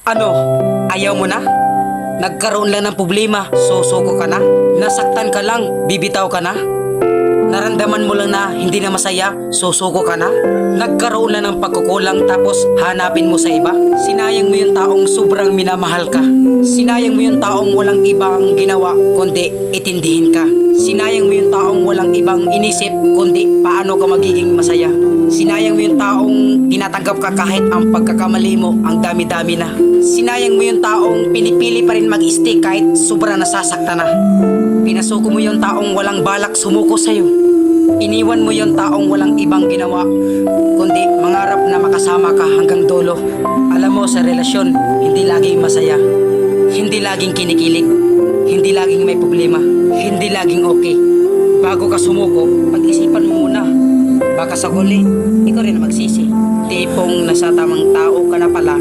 Ano? Ayaw mo na? Nagkaroon lang ng problema, susuko ka na? Nasaktan ka lang, bibitaw ka na? Naramdaman mo lang na hindi na masaya, susuko ka na? Nagkaroon lang ng pagkukulang tapos hanapin mo sa iba? Sinayang mo yung taong sobrang minamahal ka. Sinayang mo yung taong walang ibang ginawa kundi itindihin ka. Sinayang mo yung taong walang ibang inisip kundi paano ka magiging masaya. Sinayang mo yung taong tinatanggap ka kahit ang pagkakamali mo ang dami-dami na. Sinayang mo yung taong pinipili pa rin mag-stay kahit sobrang nasasaktan na. Pinasuko mo yung taong walang balak sumuko sa'yo. Iniwan mo yung taong walang ibang ginawa kundi mangarap na makasama ka hanggang dulo. Alam mo, sa relasyon, hindi laging masaya. Hindi laging kinikilig. Hindi laging may problema. Hindi laging okay. Bago ka sumuko, pag-isipan mo muna. Baka sa huli, ikaw rin magsisi. Tipong nasa tamang tao ka na pala